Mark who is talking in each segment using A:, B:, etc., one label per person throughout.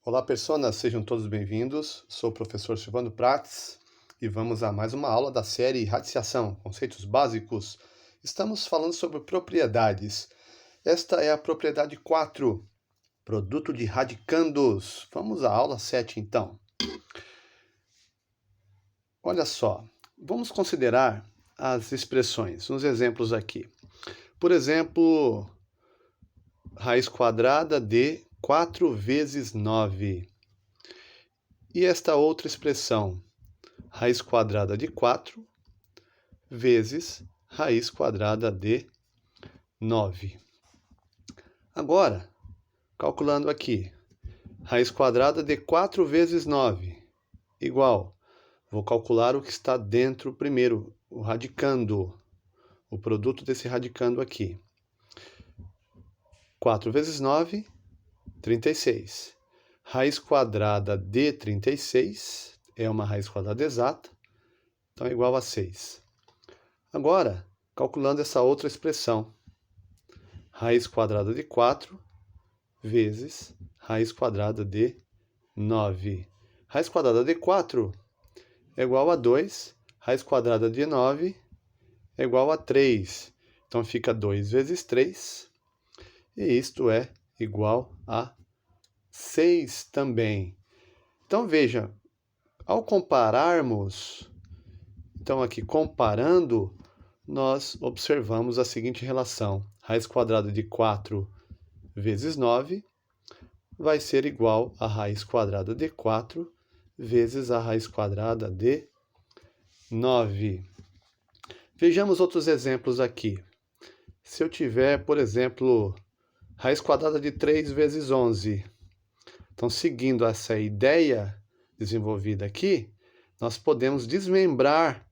A: Olá, pessoas, sejam todos bem-vindos. Sou o professor Silvano Prates e vamos a mais uma aula da série Radiciação, conceitos básicos. Estamos falando sobre propriedades. Esta é a propriedade 4, produto de radicandos. Vamos à aula 7, então. Olha só, vamos considerar as expressões, uns exemplos aqui. Por exemplo, raiz quadrada de 4 vezes 9. E esta outra expressão, raiz quadrada de 4 vezes raiz quadrada de 9. Agora, calculando aqui, raiz quadrada de 4 vezes 9, igual, vou calcular o que está dentro primeiro, o radicando, o produto desse radicando aqui. 4 vezes 9, 36. Raiz quadrada de 36 é uma raiz quadrada exata, então é igual a 6. Agora, calculando essa outra expressão, raiz quadrada de 4 vezes raiz quadrada de 9. Raiz quadrada de 4 é igual a 2, raiz quadrada de 9 é igual a 3. Então fica 2 vezes 3, e isto é igual a 6 também. Então veja, ao compararmos, então aqui comparando, nós observamos a seguinte relação. Raiz quadrada de 4 vezes 9 vai ser igual a raiz quadrada de 4 vezes a raiz quadrada de 9. Vejamos outros exemplos aqui. Se eu tiver, por exemplo, raiz quadrada de 3 vezes 11. Então, seguindo essa ideia desenvolvida aqui, nós podemos desmembrar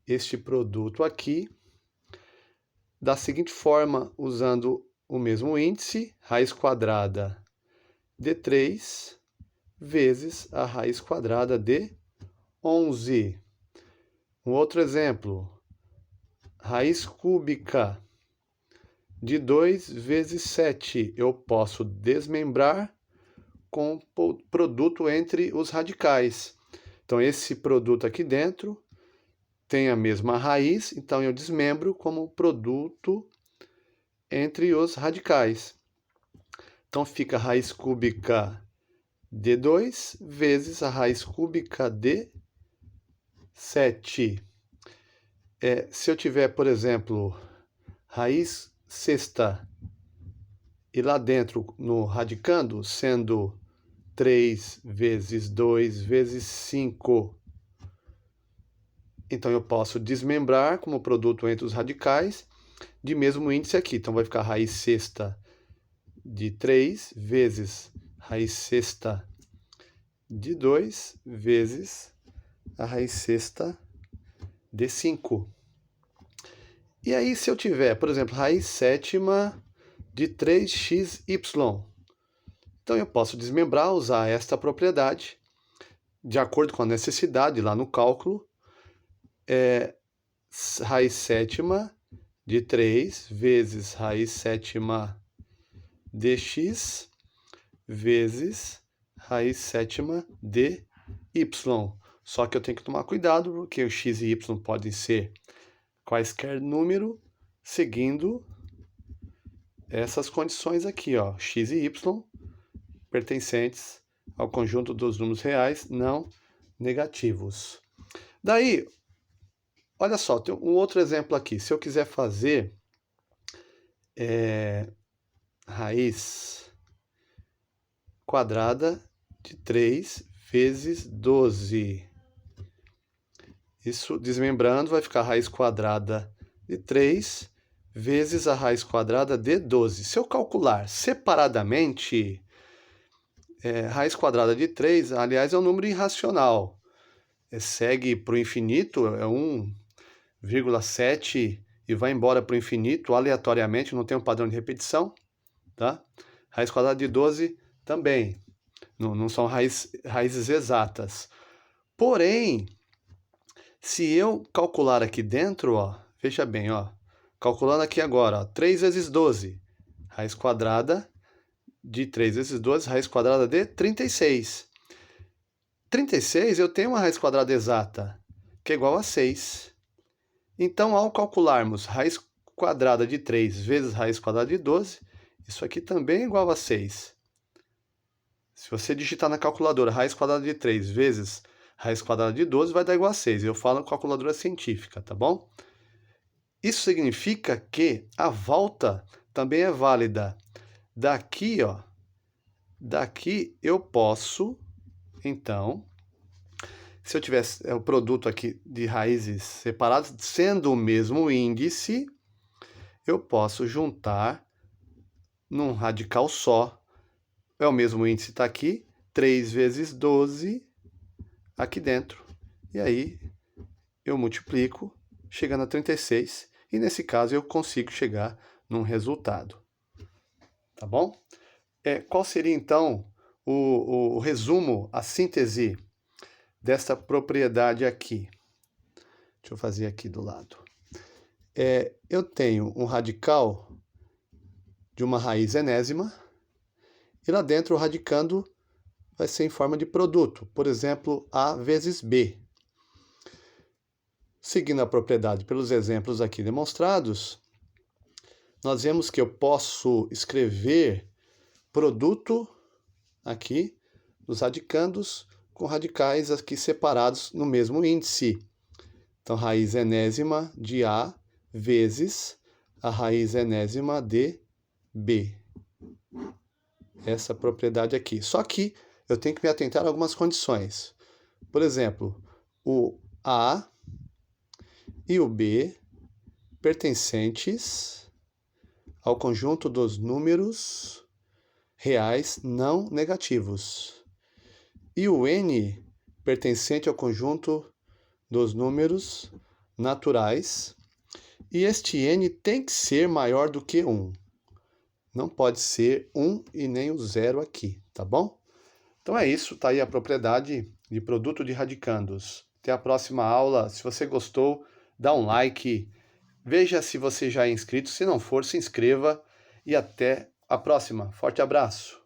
A: este produto aqui da seguinte forma, usando o mesmo índice, raiz quadrada de 3 vezes a raiz quadrada de 11. Um outro exemplo, raiz cúbica de 2 vezes 7. Eu posso desmembrar com o produto entre os radicais. Então, esse produto aqui dentro tem a mesma raiz, então eu desmembro como produto entre os radicais. Então, fica a raiz cúbica de 2 vezes a raiz cúbica de 7. Se eu tiver, por exemplo, raiz sexta e lá dentro, no radicando, sendo 3 vezes 2 vezes 5, então eu posso desmembrar como produto entre os radicais de mesmo índice aqui. Então vai ficar raiz sexta de 3 vezes raiz sexta de 2 vezes a raiz sexta de 5. E aí, se eu tiver, por exemplo, raiz sétima de 3xy, então eu posso desmembrar, usar esta propriedade, de acordo com a necessidade lá no cálculo, raiz sétima de 3 vezes raiz sétima de x vezes raiz sétima de y. Só que eu tenho que tomar cuidado, porque o x e y podem ser quaisquer número, seguindo essas condições aqui, ó, x e y pertencentes ao conjunto dos números reais não negativos. Daí, olha só, tem um outro exemplo aqui. Se eu quiser fazer raiz quadrada de 3 vezes 12. Isso, desmembrando, vai ficar raiz quadrada de 3 vezes a raiz quadrada de 12. Se eu calcular separadamente, raiz quadrada de 3, aliás, é um número irracional. Segue para o infinito, é 1,7 e vai embora para o infinito aleatoriamente, não tem um padrão de repetição. Tá? Raiz quadrada de 12 também. Não são raízes exatas. Porém, se eu calcular aqui dentro, ó, veja bem, ó, calculando aqui agora, ó, 3 vezes 12, raiz quadrada de 3 vezes 12, raiz quadrada de 36. 36 eu tenho uma raiz quadrada exata, que é igual a 6. Então, ao calcularmos raiz quadrada de 3 vezes raiz quadrada de 12, isso aqui também é igual a 6. Se você digitar na calculadora raiz quadrada de 3 vezes raiz quadrada de 12, vai dar igual a 6. Eu falo calculadora científica, tá bom? Isso significa que a volta também é válida. Daqui, ó, daqui eu posso, então, se eu tivesse o produto aqui de raízes separadas, sendo o mesmo índice, eu posso juntar num radical só. É o mesmo índice está aqui, 3 vezes 12 aqui dentro. E aí eu multiplico, chegando a 36, e nesse caso eu consigo chegar num resultado. Tá bom? Qual seria então o resumo, a síntese desta propriedade aqui? Deixa eu fazer aqui do lado. Eu tenho um radical de uma raiz enésima, e lá dentro o radicando vai ser em forma de produto, por exemplo, A vezes B. Seguindo a propriedade pelos exemplos aqui demonstrados, nós vemos que eu posso escrever produto aqui dos radicandos com radicais aqui separados no mesmo índice. Então, raiz enésima de A vezes a raiz enésima de B. Essa propriedade aqui. Só que eu tenho que me atentar a algumas condições. Por exemplo, o A e o B pertencentes ao conjunto dos números reais não negativos. E o N pertencente ao conjunto dos números naturais. E este N tem que ser maior do que 1. Não pode ser 1 e nem o 0 aqui, tá bom? Então é isso, tá aí a propriedade de produto de radicandos. Até a próxima aula. Se você gostou, dá um like. Veja se você já é inscrito. Se não for, se inscreva. E até a próxima. Forte abraço!